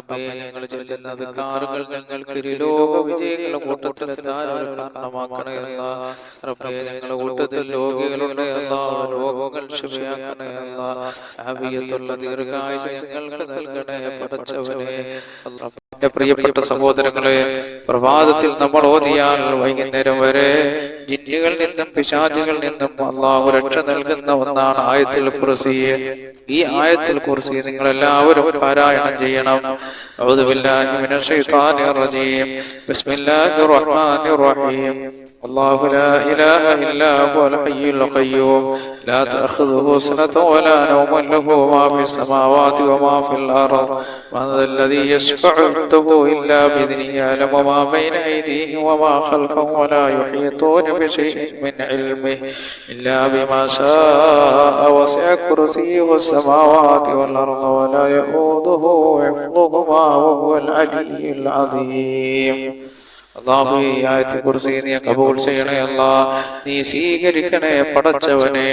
റബ്ബേ, ഞങ്ങൾ ചൊല്ലുന്ന അദ്കാറുകൾ ഞങ്ങൾക്ക് ഇരുലോക വിജയങ്ങളുടെ കൂട്ടത്തിലെത്താൻ ഒരു കാരണമാക്കണേ അല്ലാ. റബ്ബേ, ഞങ്ങളുടെ കൂട്ടത്തിൽ രോഗികളുടെ എല്ലാ രോഗങ്ങൾ ശിഫയാക്കണേ അല്ലാ. ആഫിയത്തുള്ള ദീർഘായുസ്സ് ഞങ്ങൾക്ക് നൽകണേ പടച്ചവനെ. എന്റെ പ്രിയപ്പെട്ട സഹോദരങ്ങളെ, പ്രഭാതത്തിൽ നമ്മൾ ഓതിയാൽ വൈകുന്നേരം വരെ ജിന്നുകളിൽ നിന്നും പിശാചുകളിൽ നിന്നും അല്ലാഹു രക്ഷ നൽകുന്ന ഒന്നാണ് ആയത്തുൽ കുർസി. ഈ ആയത്തുൽ കുർസി നിങ്ങൾ എല്ലാവരും പാരായണം ചെയ്യണം. അഊദു ബില്ലാഹി മിനശ് ശൈത്വാനിർ റജീം. ബിസ്മില്ലാഹിർ റഹ്മാനിർ റഹീം. അല്ലാഹു ലാ ഇലാഹ ഇല്ലാ ഹുവൽ ഹയ്യുൽ ഖയ്യൂം ലാ തഅഖുദുഹു സനതുൻ വലാ നൗമുൻ ലഹു മാ ഫിസ് സമാവാതി വമാ ഫിൽ അർദ് മൻ ദല്ലദീ യശ്ഫഉ ഇൻദഹു ഇല്ലാ ബിഇذനിഹി യഅലമു മാ ബൈന അയ്ദീഹിം വമാ ഖൽഫഹും വലാ യുഹീതൂന ബിശൈഇൻ മിൻ ഇൽമിഹി ഇല്ലാ ബിമാ ശാഅ വസിഅ കുർസിയ്യുഹു السماوات والأرض ولا يؤوده حفظهما وهو العلي العظيم. അല്ലാഹു ഈ ആയത്തുൽ കുർസി നീ കബൂൽ ചെയ്യണേ അല്ലാ, നീ സ്വീകരിക്കണേ പടച്ചവനെ.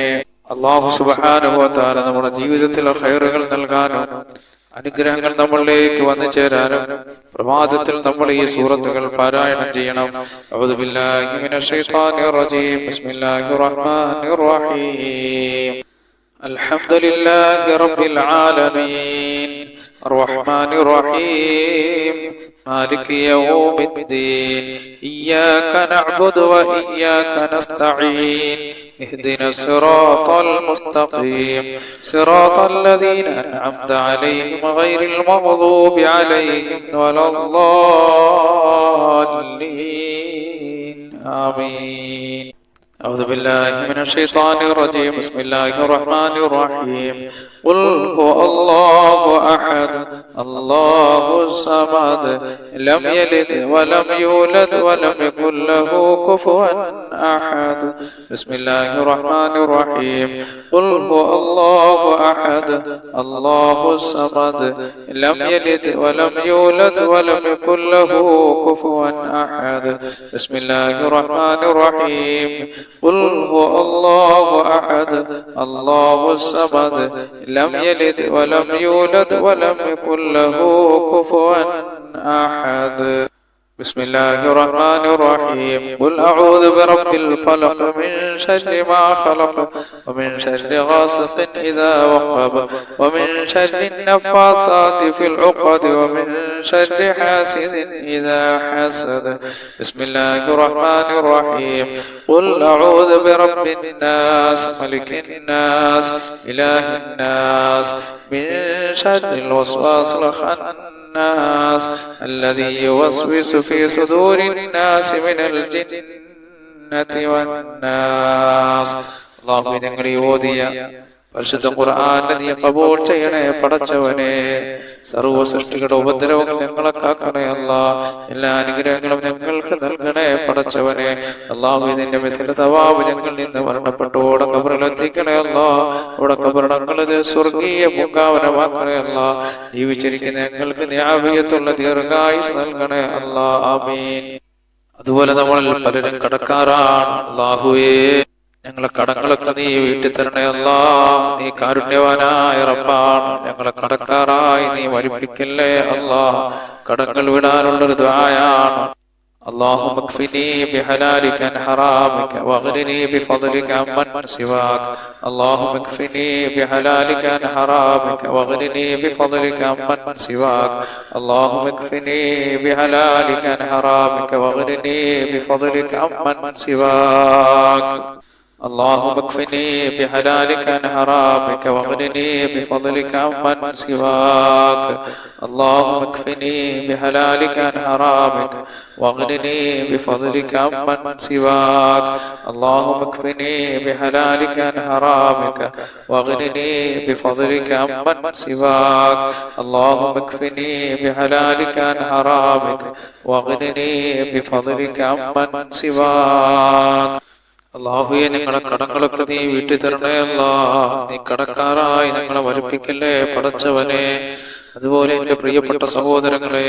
അല്ലാഹു സുബ്ഹാനഹു വ തആല നമ്മുടെ ജീവിതത്തിൽ ഖൈറുകൾ നൽകാനും അനുഗ്രഹങ്ങൾ നമ്മളിലേക്ക് വന്നു ചേരാനും പ്രഭാതത്തിൽ നമ്മൾ ഈ സൂറത്തുകൾ പാരായണം ചെയ്യണം. അഊദു ബില്ലാഹി മിനശ് ശൈത്വാനിർ റജീം. ബിസ്മില്ലാഹിർ റഹ്മാനിർ റഹീം. അൽഹംദുലില്ലാഹി റബ്ബിൽ ആലമീൻ അർറഹ്മാനിർ റഹീം മാലികി യൗമിദ്ദീൻ ഇയ്യാക നഅ്ബുദു വ ഇയ്യാക നസ്തഈൻ اهدنا الصراط المستقيم صراط الذين أنعمت عليهم غير المغضوب عليهم ولا الضالين آمين. أعوذ بالله من الشيطان الرجيم. بسم الله الرحمن الرحيم. قل هو الله أحد الله الصمد لم يلد ولم يولد ولم يكن له كفوا أحد. بسم الله الرحمن الرحيم. قل هو الله أحد الله الصمد لم يلد ولم يولد ولم يكن له كفوا أحد. بسم الله الرحمن الرحيم. قل هو الله أحد الله الصمد لم يلد ولم يولد ولم يكن له كفوا أحد. بسم الله الرحمن الرحيم. قل أعوذ برب الفلق من شر ما خلق ومن شر غاسق إذا وقب ومن شر النفاثات في العقد ومن شر حاسد إذا حسد. بسم الله الرحمن الرحيم. قل أعوذ برب الناس ملك الناس إله الناس من شر الوسواس الخناس الذي يوسوس في صدور الناس من الجنة والناس. الله ഞങ്ങളെ ഓതിയ പരിശുദ്ധ ഖുർആൻ നീ കബൂൽ ചെയ്യണേ പടച്ചവനെ. സർവ്വ സൃഷ്ടികളുടെ ഉപദ്രവങ്ങൾ ഞങ്ങളെ കാക്കണേ അല്ലാ. എല്ലാ അനുഗ്രഹങ്ങളും ഞങ്ങൾക്ക് നൽകണേ പടച്ചവനെ. അല്ലാഹു ഇതിന്റെ മിഥില തവാബ് ഞങ്ങളിൽ നിന്ന് മരണപ്പെട്ടു ഓടെ ഖബറിലെത്തിക്കണേ അല്ലാ. ഓടെ ഖബറിടങ്ങളിൽ സ്വർഗീയ പൂങ്കാവനമാക്കണേ അല്ലാ. ജീവിച്ചിരിക്കുന്ന ഞങ്ങൾക്ക് നീ ആഫിയത്തുള്ള ദീർഘായുസ്സ് നൽകണേ അല്ലാ. ആമീൻ. അതുപോലെ നമ്മൾ പലരും കടക്കാരാണ്. അല്ലാഹുവേ, ഞങ്ങളെ കടങ്ങളൊക്കെ നീ വീട്ടിൽ തരണേ അല്ലാ. നീ കാരുണ്യവാനായ റബ്ബാണ്. ഞങ്ങളെ കടക്കാരായി നീ മരിപ്പിക്കല്ലേ അല്ലാ. കടങ്ങൾ വിടാനുള്ളൊരു ദുആയാണ്. اللهم اكفني بحلالك عن حرامك واغنني بفضلك عمن سواك. اللهم اكفني بحلالك عن حرامك واغنني بفضلك عمن سواك. اللهم اكفني بحلالك عن حرامك واغنني بفضلك عمن سواك. اللهم اكفني بحلالك عن حرامك واغنني بفضلك عمن سواك. اللهم اكفني بحلالك عن حرامك واغنني بفضلك عمن سواك. اللهم اكفني بحلالك عن حرامك واغنني بفضلك عمن سواك. اللهم اكفني بحلالك عن حرامك واغنني بفضلك عمن سواك. അല്ലാഹുവേ, ഞങ്ങളെ കടങ്ങളൊക്കെ നീ വീട്ടിൽ തരണേ അല്ലാ. നീ കടക്കാരായി ഞങ്ങളെ വരിപ്പിക്കല്ലേ പടച്ചവനെ. അതുപോലെ എന്റെ പ്രിയപ്പെട്ട സഹോദരങ്ങളെ,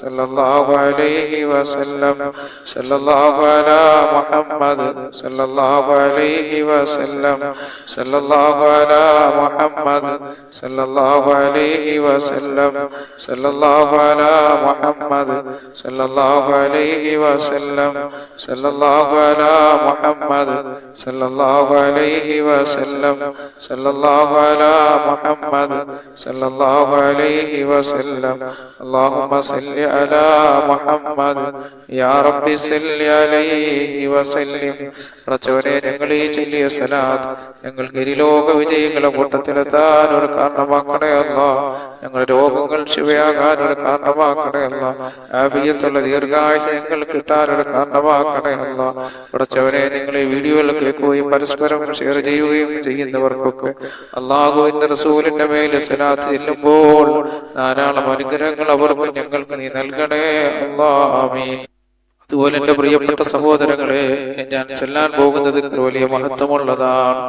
صلى الله عليه وسلم صلى الله على محمد صلى الله عليه وسلم صلى الله على محمد صلى الله عليه وسلم صلى الله على محمد صلى الله عليه وسلم صلى الله على محمد صلى الله عليه وسلم صلى الله على محمد صلى الله عليه وسلم اللهم صل على محمد يا رب صل عليه وسلم റച്ചവനെ ഞങ്ങൾ ഈ ചൊല്ലിയ സലാത്ത് ഞങ്ങൾക്ക് ഇരുലോക വിജയികളെ കൂട്ടത്തിലെത്താൻ ഒരു കാരണമാക്കണേ അല്ലാ. ഞങ്ങളുടെ രോഗങ്ങൾ ശിവയാകാൻ ഒരു കാരണമാക്കണേ അല്ലാ. ആഫിയത്തുള്ള ദീർഘായുസ്സ് ഞങ്ങൾ കിട്ടാൻ ഒരു കാരണമാക്കണേ അല്ലാ. റച്ചവനെ നിങ്ങൾ ഈ വീഡിയോകൾ കേൾക്കുകയും പരസ്പരം ഷെയർ ചെയ്യുകയും ചെയ്യുന്നവർക്കൊക്കെ അല്ലാഹുവിന്റെ റസൂലിന്റെ മേൽ സലാത്ത് ചെല്ലുമ്പോൾ ധാരാളം അനുഗ്രഹങ്ങൾ അവർക്ക് ഞങ്ങൾക്ക് നീ നൽകണേ അല്ലാ. ആമീൻ. അതുപോലെ എന്റെ പ്രിയപ്പെട്ട സഹോദരങ്ങളെ, ഞാൻ ചൊല്ലാൻ പോകുന്നത് വലിയ മഹത്വമുള്ളതാണ്.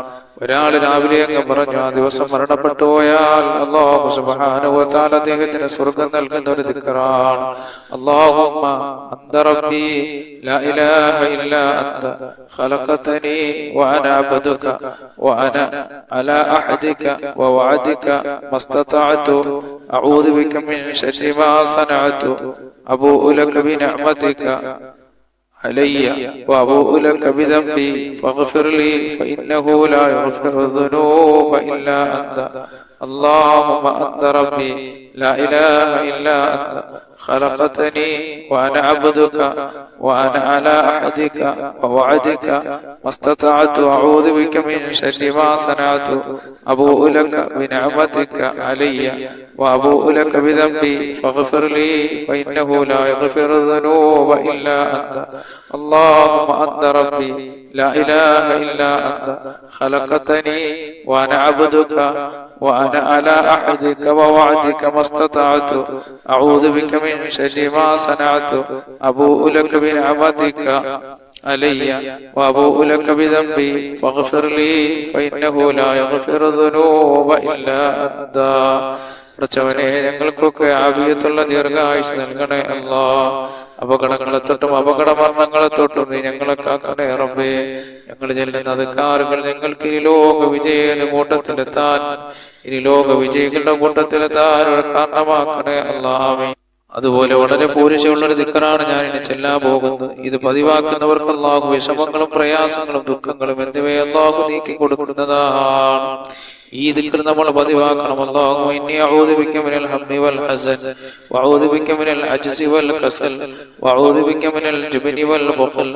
ഒരാൾ രാവിലെ അങ്ങ് പറഞ്ഞു, ആ ദിവസം മരണപ്പെട്ടു പോയാൽ അല്ലാഹു സുബ്ഹാനഹു വ തആല അദ്ദേഹത്തിന് സ്വർഗ്ഗം നൽകുന്ന ഒരു ദിക്റാണ്. അല്ലാഹുമ്മ അന്ത റബ്ബി ലാ ഇലാഹ ഇല്ലാ അന്ത ഖലഖതനി വ അന അബ്ദുക വ അന അലാ അഹദിക വ വഅദിക മസ്തതഅതു അഊദു ബിക മിൻ ശർരി മാ സനഅതു أبوء لك بنعمتك علي وأبوء لك بذنبي فاغفر لي فإنه لا يغفر الذنوب إلا أنت اللهم أنت ربي لا إله إلا أنت خلقتني وأنا عبدك وأنا على عهدك ووعدك ما استطعت أعوذ بك من شر ما صنعت أبوء لك بنعمتك علي وأبوء لك بذنبي فاغفر لي فإنه لا يغفر الذنوب إلا أنت اللهم أنت ربي لا إله إلا أنت خلقتني وأنا عبدك وأنا على عهدك ووعدك ما استطعت أعوذ بك من شر ما صنعت أبوء لك بنعمتك علي وأبوء لك بذنبي فاغفر لي فإنه لا يغفر الذنوب إلا أنت. റച്ചവനെ ഞങ്ങൾക്കൊക്കെ ആഫിയത്തുള്ള ദീർഘായുസ്സ് നൽകണേ അല്ലാ. അപകടങ്ങളെ തൊട്ടും അപകട മരണങ്ങളെ തൊട്ടും നീ ഞങ്ങളെ കാക്കണേ റബ്ബേ. ഞങ്ങൾ ചെല്ലുന്ന അധികാരികൾ ഞങ്ങൾക്ക് ഇനി ലോക വിജയ കൂട്ടത്തിലെത്താൻ, ഇനി ലോക വിജയികളുടെ കൂട്ടത്തിലെത്താൻ ഒരു കാരണമാക്കണേ അല്ലാഹ്. അതുപോലെ വളരെ പൂരിശമുള്ളൊരു ദിക്റാണ് ഞാൻ ഇനി ചെല്ലാൻ പോകുന്നത്. ഇത് പതിവാക്കുന്നവർക്ക് അല്ലാഹു വിഷമങ്ങളും പ്രയാസങ്ങളും ദുഃഖങ്ങളും എന്നിവയെ അല്ലാഹു നീക്കി കൊടുക്കുന്നതാണ്. ഈ ദിക്ർ നമ്മൾ പതിവാക്കണം. അല്ലാഹുമ്മ ഇന്നി അഊദു ബിക മിനൽ ഹമ്മി വൽ ഹസൻ വഅഊദു ബിക മിനൽ അജ്സി വൽ കസൽ വഅഊദു ബിക മിനൽ ജുബ്നി വൽ ബഖൽ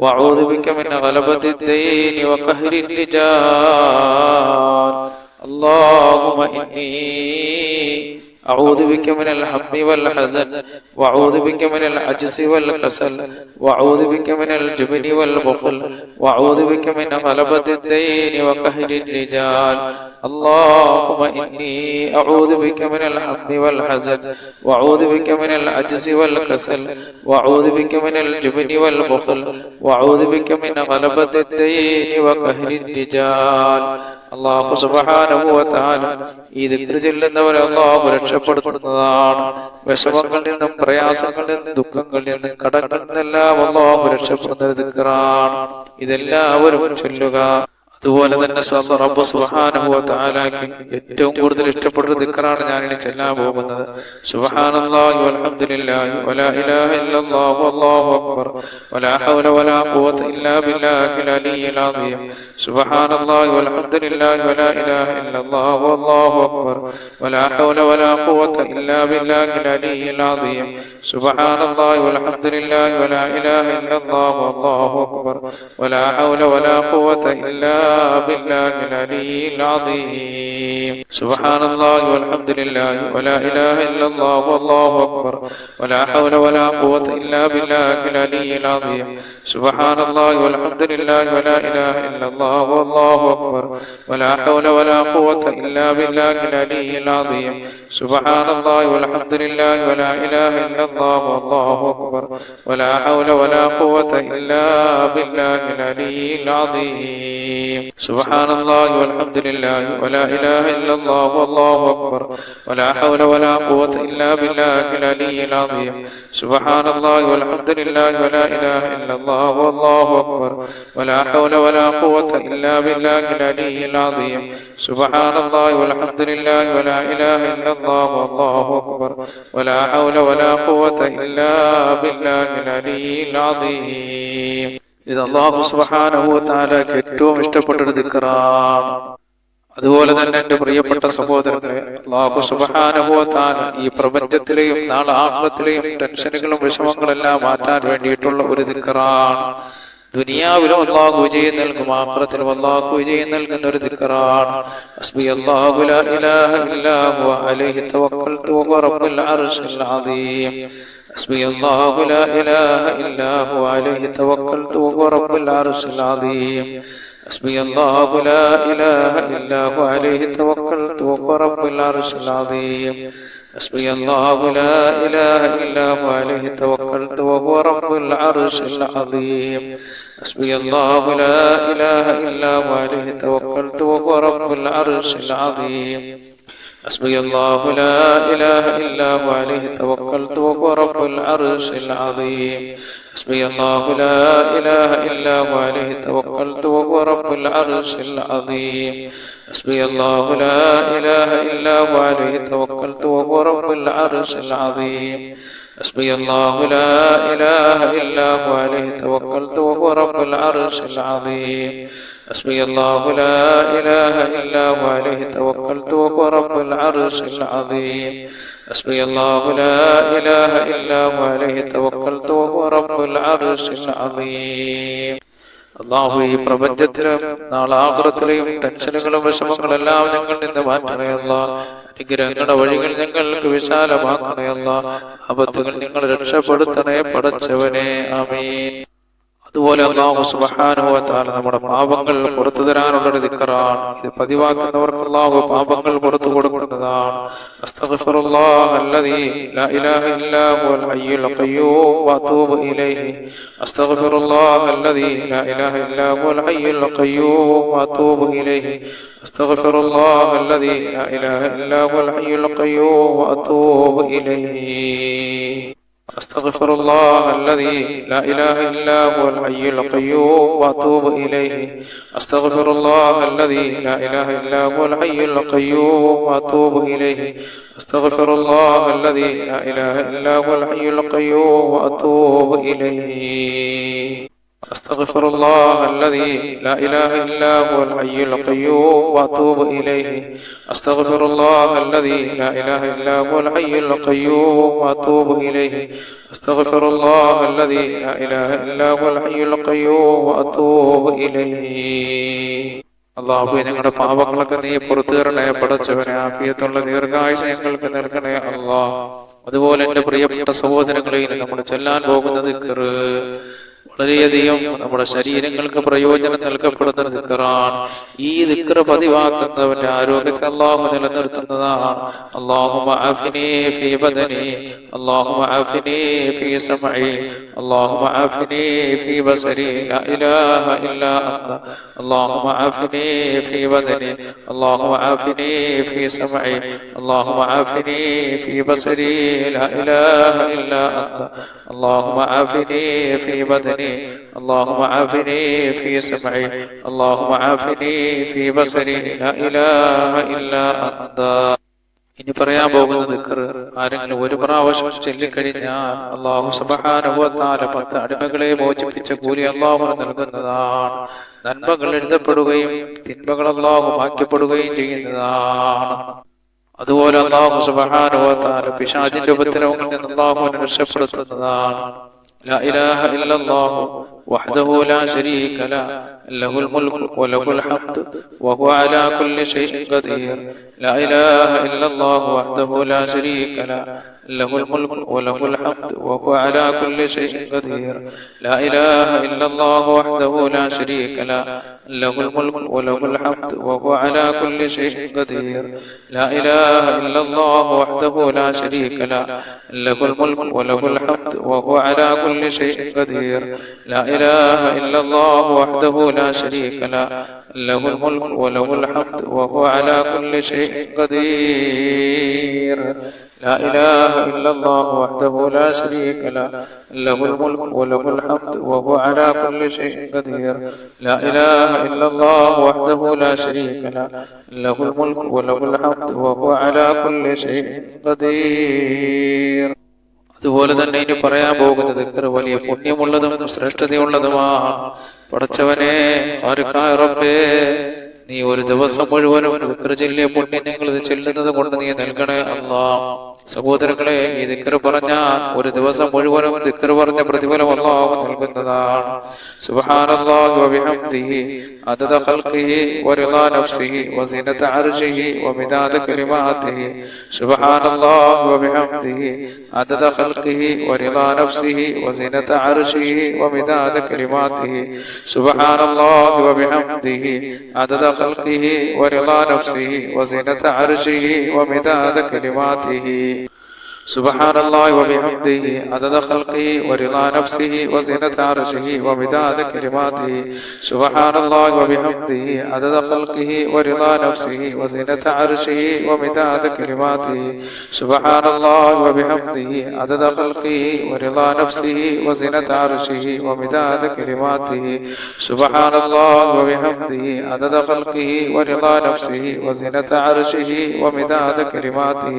വഅഊദു ബിക മിൻ ഗലബത്തി ദൈനി വഖഹ്രി റിജാൽ. അല്ലാഹുമ്മ ഇന്നി أعوذ بك من الهم والحزن وأعوذ بك من العجز والكسل وأعوذ بك من الجبن والبخل وأعوذ بك من غلبة الدين وقهر الرجال. اللهم إني أعوذ بك من الهم والحزن وأعوذ بك من العجز والكسل وأعوذ بك من الجبن والبخل وأعوذ بك من غلبة الدين وقهر الرجال. അല്ലാഹു സുബ്ഹാനഹു വ തആല ഈ ദിക്ർ ചൊല്ലുന്നവരെ അല്ലാഹു രക്ഷപ്പെടുത്തുന്നതാണ്. വിഷമങ്ങളിൽ നിന്നും പ്രയാസങ്ങളിൽ നിന്നും ദുഃഖങ്ങളിൽ നിന്നും കടങ്ങളിൽ നിന്നെല്ലാം അല്ലാഹു രക്ഷപ്പെടുന്ന ദിക്റാണ്. ഇതെല്ലാവരും ചൊല്ലുക. അതുപോലെ തന്നെ റബ്ബ് സുബ്ഹാനഹു വ തആലയ്ക്ക് ഏറ്റവും കൂടുതൽ ഇഷ്ടപ്പെട്ട ദിക്റാണ് ഞാൻ ഇനി ചെല്ലാൻ പോകുന്നത്. സുബ്ഹാനല്ലാഹി വൽഹംദുലില്ലാഹി വലാ ഇലാഹ ഇല്ലല്ലാഹു വല്ലാഹു അക്ബർ വലാ ഹൗല വലാ ഖുവത ഇല്ലാ ബില്ലാഹിൽ അലിയ്യിൽ അസീം. സുബ്ഹാനല്ലാഹി വൽഹംദുലില്ലാഹി വലാ ഇലാഹ ഇല്ലല്ലാഹു വല്ലാഹു അക്ബർ വലാ ഹൗല വലാ ഖുവത ഇല്ലാ ബില്ലാഹിൽ അലിയ്യിൽ അസീം. സുബ്ഹാനല്ലാഹി വൽഹംദുലില്ലാഹി വലാ ഇലാഹ ഇല്ലല്ലാഹു വല്ലാഹു അക്ബർ വലാ ഹൗല വലാ ഖുവത ഇല്ലാ بالله العلي العظيم. سبحان الله والحمد لله ولا إله إلا الله والله أكبر ولا حول ولا قوة إلا بالله العلي العظيم. سبحان الله والحمد لله ولا إله إلا الله والله أكبر ولا حول ولا قوة إلا بالله العلي العظيم. سبحان الله والحمد لله ولا إله إلا الله والله أكبر ولا حول ولا قوة إلا بالله العلي العظيم. سبحان الله والحمد لله ولا إله إلا الله والله أكبر ولا حول ولا قوة إلا بالله العلي العظيم سبحان الله والحمد لله ولا إله إلا الله والله أكبر ولا حول ولا قوة إلا بالله العلي العظيم سبحان الله والحمد لله ولا إله إلا الله والله أكبر ولا حول ولا قوة إلا بالله العلي العظيم. ഇത് അല്ലാഹു സുബ്ഹാനഹു വ തആലക്ക് ഏറ്റവും ഇഷ്ടപ്പെട്ട ഒരു ദിക്റാണ്. അതുപോലെ തന്നെ എന്റെ പ്രിയപ്പെട്ട സഹോദരങ്ങളെ, അല്ലാഹു സുബ്ഹാനഹു വ തആല ഈ പ്രപഞ്ചത്തിലെയും നാളെ ആഖിറത്തിലെയും ടെൻഷനുകളും വിഷമങ്ങളെല്ലാം മാറ്റാൻ വേണ്ടിയിട്ടുള്ള ഒരു ദിക്റാണ്. ദുനിയാവിലും അല്ലാഹു വിജയം നൽകും, ആഖിറത്തിലും അല്ലാഹു വിജയം നൽകുന്ന ഒരു ദിക്റാണ്. ഹസ്ബിയല്ലാഹു ലാ ഇലാഹ ഇല്ലാ ഹുവ അലൈഹി തവക്കൽതു വഹുവ റബ്ബുൽ അർശിൽ അദീം. حسبي الله لا إله إلا هو عليه توكلت وهو رب العرش العظيم. حسبي الله لا إله إلا هو عليه توكلت وهو رب العرش العظيم. حسبي الله لا إله إلا هو عليه توكلت وهو رب العرش العظيم. حسبي الله لا إله إلا هو عليه توكلت وهو رب العرش العظيم. حسبي الله لا إله إلا هو عليه توكلت وهو رب العرش العظيم. حسبي الله لا إله إلا هو عليه توكلت وهو رب العرش العظيم. حسبي الله لا إله إلا هو عليه توكلت وهو رب العرش العظيم. حسبي الله لا إله إلا هو عليه توكلت وهو رب العرش العظيم. حسبي الله لا إله إلا هو عليه توكلت وهو رب العرش العظيم. حسبي الله لا إله إلا هو عليه توكلت وهو رب العرش العظيم. അല്ലാഹു ഈ പ്രപഞ്ചത്തിലും നാളെ ആഖിറത്തിലെയും ടെൻഷനുകളും വിഷമങ്ങളെല്ലാം ഞങ്ങളിൽ നിന്ന് മാറ്റണേ അല്ലാഹ്. അനുഗ്രഹങ്ങളുടെ വഴികൾ ഞങ്ങൾക്ക് വിശാലമാക്കണേ അല്ലാഹ്. ആപത്തുകൾ നിങ്ങൾ രക്ഷപ്പെടുത്തണേ പടച്ചവനെ. ആമീൻ. അതുപോലെ അല്ലാഹു സുബ്ഹാനഹു വ തആല നമ്മുടെ പാപങ്ങൾ പുറത്തു തരാനുള്ള ഒരു ദിക്റാണ്. ഇത് പതിവാക്കുന്നവർക്ക് അല്ലാഹു പാപങ്ങൾ പുറത്തു കൊടുക്കുന്നതാണ്. അസ്തഗ്ഫിറുല്ലാഹ അല്ലദീ ലാ ഇലാഹ ഇല്ലാ ഹുവൽ ഹയ്യുൽ ഖയ്യൂം വഅതൂബു ഇലൈഹി. അസ്തഗ്ഫിറുല്ലാഹ അല്ലദീ ലാ ഇലാഹ ഇല്ലാ ഹുവൽ ഹയ്യുൽ ഖയ്യൂം വഅതൂബു ഇലൈഹി. അസ്തഗ്ഫിറുല്ലാഹ അല്ലദീ ലാ ഇലാഹ ഇല്ലാ ഹുവൽ ഹയ്യുൽ ഖയ്യൂം വഅതൂബു ഇലൈഹി. أستغفر الله الذي لا إله إلا هو الحي القيوم وأتوب إليه. أستغفر الله الذي لا إله إلا هو الحي القيوم وأتوب إليه. أستغفر الله الذي لا إله إلا هو الحي القيوم وأتوب إليه. أستغفر الله الذي لا إله إلا هو الحي القيوم وأتوب إليه. أستغفر الله الذي لا إله إلا هو الحي القيوم وأتوب إليه. أستغفر الله الذي لا إله إلا هو الحي القيوم وأتوب إليه. അല്ലാഹുവേ, ഞങ്ങളുടെ പാപങ്ങളൊക്കെ നീ പുറത്തു തരണേ പടച്ചവനെ. ആഫിയത്തുള്ള ദീർഘായുസ്സ് ഞങ്ങൾക്ക് നൽകണേ അല്ലാഹ്. അതുപോലെ എന്റെ പ്രിയപ്പെട്ട സഹോദരങ്ങളെ, നമ്മൾ ചൊല്ലാൻ പോകുന്ന ദിക്ർ വളരെയധികം നമ്മുടെ ശരീരങ്ങൾക്ക് പ്രയോജനം നൽകപ്പെടുന്ന ദിക്റാണ്. ഈ ദിക്ർ പതിവാക്കുന്നവന്റെ ആരോഗ്യത്തെ അല്ലാഹു നിലനിർത്തുന്നതാണ്. അല്ലാഹുമ്മ ആഫിനി ഫീ ബദനി, അല്ലാഹുമ്മ ആഫിനി ഫീ സമഇ, അല്ലാഹുമ്മ ആഫിനി ഫീ ബസരി, ലാ ഇലാഹ ഇല്ലാ അന്ത. അല്ലാഹുമ്മ ആഫിനി ഫീ ബദനി, അല്ലാഹുമ്മ ആഫിനി ഫീ സമഇ, അല്ലാഹുമ്മ ആഫിനി ഫീ ബസരി, ലാ ഇലാഹ ഇല്ലാ അന്ത. അല്ലാഹുമ്മ ആഫിനി ഫീ ബദനി, اللهم عافني في سمعي، اللهم عافني في بصري، لا إله إلا أنت. ഇനി പറയാൻ പോകുന്ന ദിക്ർ ആരെങ്കിലും ഒരു പ്രാവശ്യം ചൊല്ലിക്കഴിഞ്ഞാൽ അല്ലാഹു സുബ്ഹാനഹു വ തആല 10 അടിമകളെ മോചിപ്പിച്ച കൂലി അല്ലാഹു നൽകുന്നതാണ്. നന്മകൾ എഴുതപ്പെടുകയും തിന്മകൾ അല്ലാഹു മായ്ക്കപ്പെടുകയും ചെയ്യുന്നതാണ്. അതുപോലെ അല്ലാഹു സുബ്ഹാനഹു വ തആല പിശാചിന്റെ ഉപദ്രവങ്ങളിൽ നിന്ന് അല്ലാഹു രക്ഷപ്പെടുത്തുന്നതാണ്. لا إله إلا الله وحده لا شريك له، له الملك وله الحمد وهو على كل شيء قدير. لا إله إلا الله وحده لا شريك له، له الملك وله الحمد وهو على كل شيء قدير. لا إله إلا الله وحده لا شريك له، له الملك وله الحمد وهو على كل شيء قدير. لا إله إلا الله وحده لا شريك له، له الملك وله الحمد وهو على كل شيء قدير. لا إله إلا الله وحده لا شريك له، له الملك وله الحمد وهو على كل شيء قدير. لا إله إلا الله وحده لا شريك له، له الملك وله الحمد وهو على كل شيء قدير. لا إله إلا الله وحده لا شريك له، له الملك وله الحمد وهو على كل شيء قدير. അതുപോലെ തന്നെ ഇനി പറയാൻ പോകുന്നത് ദിക്ർ വലിയ പുണ്യമുള്ളതും ശ്രേഷ്ഠതയുള്ളതുമാണ്. പടച്ചവനെ ഖാലിഖായ റബ്ബേ, നീ ഒരു ദിവസം മുഴുവനും ദിക്ർ ചൊല്ലിയ പുണ്യം ഞങ്ങൾ ഇത് ചെല്ലുന്നത് കൊണ്ട് നീ നൽകണേ അല്ലാഹ്. സഹോദരങ്ങളെ, ഈ ദിക്ർ പറഞ്ഞാൽ ഒരു ദിവസം മുഴുവനും ദിക്ർ പറഞ്ഞ പ്രതിഫലം അല്ലാഹു നൽകുന്നതാണ്. സുബ്ഹാനല്ലാഹി വബിഹംദിഹി അദദ ഖൽഖിഹി വറിളാ നഫ്സിഹി വസിനത അർശിഹി വമിദാദ കലിമാതിഹി. സുബ്ഹാനല്ലാഹി വബിഹംദിഹി അദദ ഖൽഖിഹി വറിളാ നഫ്സിഹി വസിനത അർശിഹി വമിദാദ കലിമാതിഹി. സുബ്ഹാനല്ലാഹി വബിഹംദിഹി അദദ ഖൽഖിഹി വറിളാ നഫ്സിഹി വസിനത അർശിഹി വമിദാദ കലിമാതിഹി. سبحان الله وبحمده عدد خلقه ورضا نفسه وزنة عرشه ومداد كلماته. سبحان الله وبحمده عدد خلقه ورضا نفسه وزنة عرشه ومداد كلماته. سبحان الله وبحمده عدد خلقه ورضا نفسه وزنة عرشه ومداد كلماته. سبحان الله وبحمده عدد خلقه ورضا نفسه وزنة عرشه ومداد كلماته.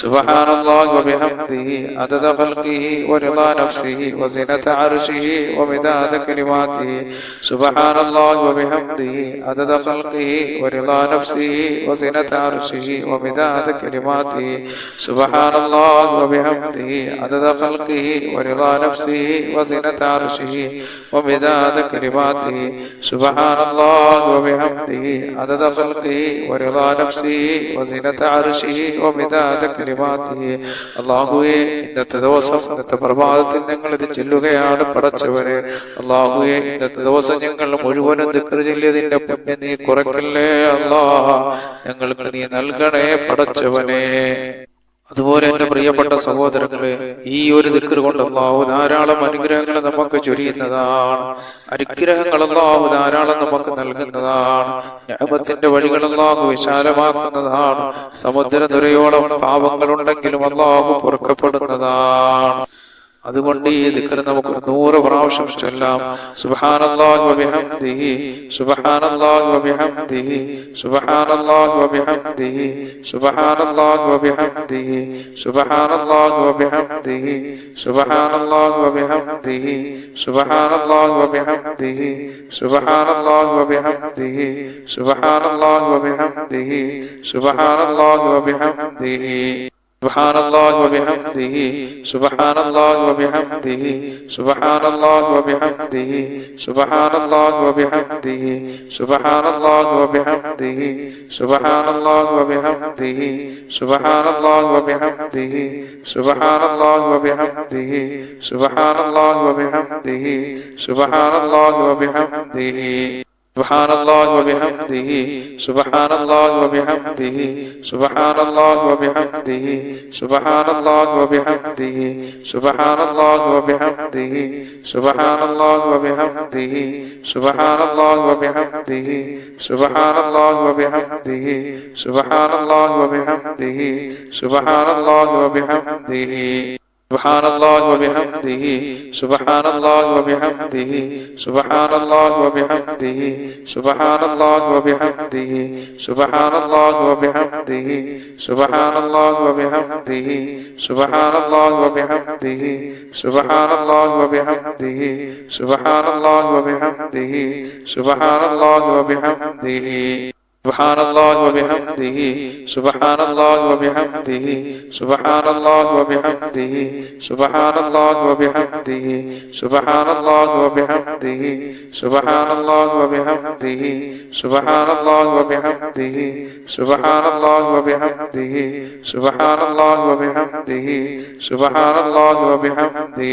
سبحان الله وبحمده عدد خلقه ورضا نفسه وزنة عرشه ومداد كلماته. سبحان الله وبحمده عدد خلقه ورضا نفسه وزنة عرشه ومداد كلماته. سبحان الله وبحمده عدد خلقه ورضا نفسه وزنة عرشه ومداد كلماته. سبحان الله وبحمده عدد خلقه ورضا نفسه وزنة عرشه ومداد كلماته. അല്ലാഹുവേ, ഇന്നത്തെ ദിവസം ഇന്നത്തെ പ്രഭാതത്തിൽ ഞങ്ങൾ ഇത് ചൊല്ലുകയാണ് പടച്ചവനെ. അല്ലാഹുവേ, ഇന്നത്തെ ദിവസം ഞങ്ങൾ മുഴുവനും ദിക്ർ ചൊല്ലിയതിന്റെ പുണ്യം നീ കുറയ്ക്കല്ലേ അല്ലാഹ്, ഞങ്ങൾക്ക് നീ നൽകണേ പടച്ചവനെ. അതുപോലെ എന്റെ പ്രിയപ്പെട്ട സഹോദരങ്ങളെ, ഈ ഒരു ദിക്ർ കൊണ്ട് അല്ലാഹു ധാരാളം അനുഗ്രഹങ്ങൾ നമുക്ക് ചൊരിയുന്നതാണ്. അനുഗ്രഹങ്ങൾ അല്ലാഹു ധാരാളം നമുക്ക് നൽകുന്നതാണ്. നിഅമത്തിന്റെ വഴികൾ അല്ലാഹു വിശാലമാക്കുന്നതാണ്. സമുദ്രനിരയോളം പാപങ്ങളുണ്ടെങ്കിലും അല്ലാഹു പൊറുക്കപ്പെടുന്നതാണ്. അതുകൊണ്ട് ഈ ദിക്ർ നമുക്ക് 100 പ്രാവശ്യം ചൊല്ലാം. സുബ്ഹാനല്ലാഹി വബിഹംദിഹി സുബ്ഹാനല്ലാഹി വബിഹംദിഹി സുബ്ഹാനല്ലാഹി വബിഹംദിഹി സുബ്ഹാനല്ലാഹി വബിഹംദിഹി സുബ്ഹാനല്ലാഹി വബിഹംദിഹി സുബ്ഹാനല്ലാഹി വബിഹംദിഹി സുബ്ഹാനല്ലാഹി വബിഹംദിഹി സുബ്ഹാനല്ലാഹി വബിഹംദിഹി സുബ്ഹാനല്ലാഹി വബിഹംദിഹി സുബ്ഹാനല്ലാഹി വബിഹംദിഹി. سبحان الله وبحمده سبحان الله وبحمده سبحان الله وبحمده سبحان الله وبحمده سبحان الله وبحمده سبحان الله وبحمده سبحان الله وبحمده سبحان الله وبحمده سبحان الله وبحمده سبحان الله وبحمده. سبحان الله وبحمده سبحان الله وبحمده سبحان الله وبحمده سبحان الله وبحمده سبحان الله وبحمده سبحان الله وبحمده سبحان الله وبحمده سبحان الله وبحمده سبحان الله وبحمده سبحان الله وبحمده. سبحان الله وبحمده سبحان الله وبحمده سبحان الله وبحمده سبحان الله وبحمده سبحان الله وبحمده سبحان الله وبحمده سبحان الله وبحمده سبحان الله وبحمده سبحان الله وبحمده سبحان الله وبحمده. سبحان الله وبحمده سبحان الله وبحمده سبحان الله وبحمده سبحان الله وبحمده سبحان الله وبحمده سبحان الله وبحمده سبحان الله وبحمده سبحان الله وبحمده سبحان الله وبحمده سبحان الله وبحمده.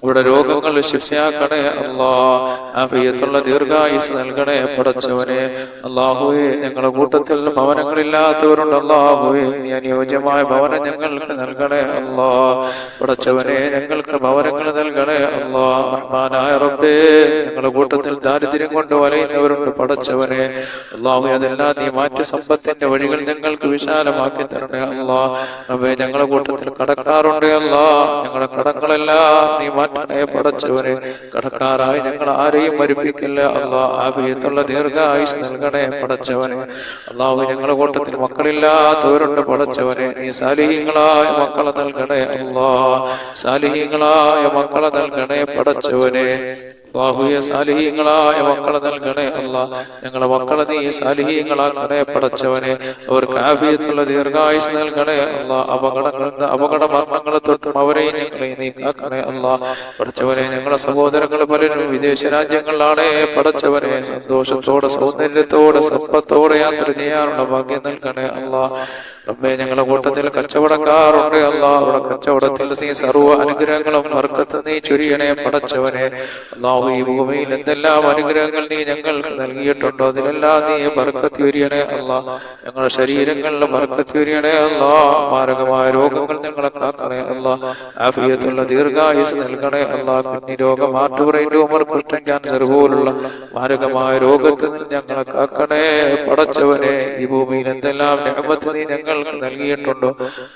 ഇവിടെ രോഗങ്ങൾ ശിഫയാക്കണേ അല്ലാ. ആഫിയത്തുള്ള ദീർഘായുസ് നൽകണേ പടച്ചവനെ. അല്ലാഹുവേ, ഞങ്ങളുടെ കൂട്ടത്തിൽ ഭവനങ്ങളില്ലാത്തവരുണ്ട്. അല്ലാഹുവേ, നീ അനുയോജ്യമായ ഭവനം ഞങ്ങൾക്ക് നൽകണേ അല്ലാ. പടച്ചവനെ, ഞങ്ങൾക്ക് ഭവനങ്ങൾ നൽകണേ അല്ലാ. റഹ്മാനായ റബ്ബേ, ഞങ്ങളുടെ കൂട്ടത്തിൽ ദാരിദ്ര്യം കൊണ്ട് വലയുന്നവരുണ്ട് പടച്ചവനെ. അല്ലാഹുവേ, അതെല്ലാം നീ മാറ്റി സമ്പത്തിന്റെ വഴികൾ ഞങ്ങൾക്ക് വിശാലമാക്കി തരണേ അല്ലാ. റബ്ബേ, ഞങ്ങളുടെ കൂട്ടത്തിൽ കടക്കാറുണ്ട് അല്ലാ. ഞങ്ങളുടെ കടങ്ങളെല്ലാം നീ മാറ്റണേ പടച്ചവനെ. കടക്കാരായി ഞങ്ങൾ ആരെയും മരിപ്പിക്കില്ല അല്ലാ. ആഫിയത്തുള്ള ദീർഘായുസ് നൽകണേ പടച്ചവനെ. അല്ലാഹു, ഞങ്ങളുടെ കൂട്ടത്തിൽ മക്കളില്ലാത്തവരുണ്ട് പടച്ചവനെ. നീ സാലിഹീങ്ങളായ മക്കളെ നൽകണേ അല്ലാ. സാലിഹീങ്ങളായ മക്കളെ നൽകണേ പടച്ചവനെ. അല്ലാഹുവേ, സാലിഹീങ്ങളായ മക്കളെ നൽകണേ അല്ലാ. ഞങ്ങളുടെ മക്കളെ നീ സാലിഹീങ്ങളാക്കണേ പടച്ചവനെ. അവർക്ക് ആഫിയത്തുള്ള ദീർഘായുസ് നൽകണേ അല്ലാ. അപകട മരണങ്ങളെ തൊട്ടും അവരെയും ഞങ്ങളെ നീ കാക്കണേ അല്ലാ. പടച്ചവനെ, ഞങ്ങളുടെ സഹോദരങ്ങൾ പലരും വിദേശ രാജ്യങ്ങളിലാണേ പടച്ചവനെ. സന്തോഷത്തോടെ, സൗന്ദര്യത്തോടെ, സമ്പത്തോടെ യാത്ര ചെയ്യാനുള്ള ഭാഗ്യം നൽകണേ അല്ലാ. റബ്ബേ, ഞങ്ങളുടെ കൂട്ടത്തിൽ കച്ചവടക്കാറുണ്ട് അല്ലാ. അവിടെ കച്ചവടത്തിൽ നീ സർവ്വ അനുഗ്രഹങ്ങളും ബർക്കത്ത് നീ ചൊരിയണേ പടച്ചവനെ. അല്ലാഹു, ഈ ഭൂമിയിൽ എന്തെല്ലാം അനുഗ്രഹങ്ങൾ നീ ഞങ്ങൾക്ക് നൽകിയിട്ടുണ്ടോ അതിലെല്ലാം നീ ബർക്കത്ത് ചൊരിയണേ അല്ലാ. ഞങ്ങളുടെ ശരീരങ്ങളിൽ ബർക്കത്ത് ചൊരിയണേ അല്ലാ. മാരകമായ രോഗങ്ങൾ ഞങ്ങളെ കാക്കണേ അല്ലാ. ആഫിയത്തുള്ള ദീർഘായുസ് നൽകണേ അല്ലാ. കിഡ്നി രോഗം, ഹാർട്ട് ബ്രെയിൻ ട്യൂമർ, കുഷ്ഠം, ക്യാൻസർ പോലുള്ള മാരകമായ രോഗത്തിൽ നിന്ന് ഞങ്ങളെ കാക്കണേ പടച്ചവനെ. ഈ ഭൂമിയിൽ എന്തെല്ലാം നിഅമത്ത് നീ ഞങ്ങൾക്ക് നൽകിയിട്ടുണ്ടോ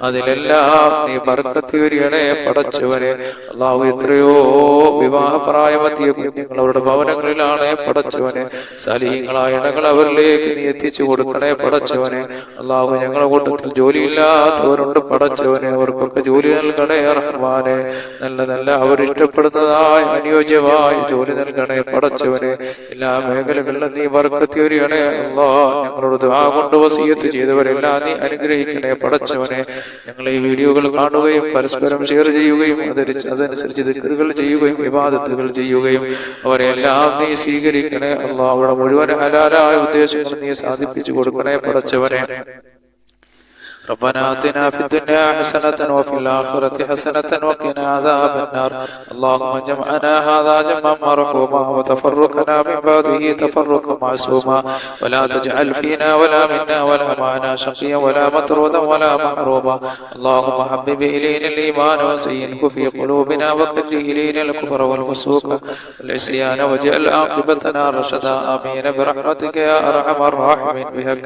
അതിലെല്ലാം നീ ബർക്കത്ത് ചൊരിയണേ പടച്ചവനെ. അല്ലാഹു, എത്രയോ വിവാഹപ്രായമെത്തിയ കുഞ്ഞുങ്ങൾ അവരുടെ ഭവനങ്ങളിലാണ് പടച്ചവനെ. സാലിഹീങ്ങളായ ഇണകൾ അവരിലേക്ക് നീ എത്തിച്ചു കൊടുക്കണേ പടച്ചവനെ. അല്ലാഹു, ഞങ്ങളുടെ കൂട്ടത്തിൽ ജോലിയില്ലാത്തവരുണ്ട് പടച്ചവനെ. അവർക്കൊക്കെ ജോലി നൽകണേ റഹ്മാനെ. നല്ല നല്ല അവരിഷ്ടപ്പെടുന്നതായ അനുയോജ്യമായ ജോലി നൽകണേ പടച്ചവനെ. എല്ലാ മേഖലകളിലും നീ ബർക്കത്ത് ചൊരിയണേ അല്ലാ. ഞങ്ങളോട് ദുആ കൊണ്ട് വസിയത്ത് ചെയ്തവരെല്ലാം നീ അനുഗ്രഹിക്കണേ പടച്ചവനെ. ഞങ്ങൾ ഈ വീഡിയോകൾ കാണുകയും പരസ്പരം ഷെയർ ചെയ്യുകയും അതനുസരിച്ച് ദിക്റുകൾ ചെയ്യുകയും ഇബാദത്തുകൾ ചെയ്യുകയും അവരെല്ലാം നീ സ്വീകരിക്കണേ അല്ലാഹ്. അവിടെ മുഴുവൻ ഹലാലായ ഉദ്ദേശങ്ങൾ നീ സാധിപ്പിച്ചു കൊടുക്കണേ പടച്ചവനെ. ربنا آتنا في الدنيا حسنة وفي الآخرة حسنة وقنا عذاب النار. اللهم جمعنا هذا جمعا مرحوما وتفرقنا من بعده تفرقا معصوما ولا تجعل فينا ولا منا ولا معنا شقيا ولا مطرودا ولا محروما. اللهم حبب إلينا الإيمان وزينه في قلوبنا وكره إلينا الكفر والفسوق والعصيان واجعل عاقبتنا رشدا. آمين برحمتك يا أرحم الراحمين. بحق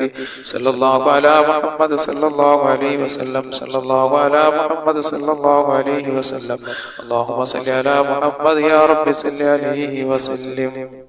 صلى الله على محمد صلى الله عليه وسلم. صلى الله على محمد صلى الله عليه وسلم. اللهم صل على محمد يا رب صل عليه وسلم.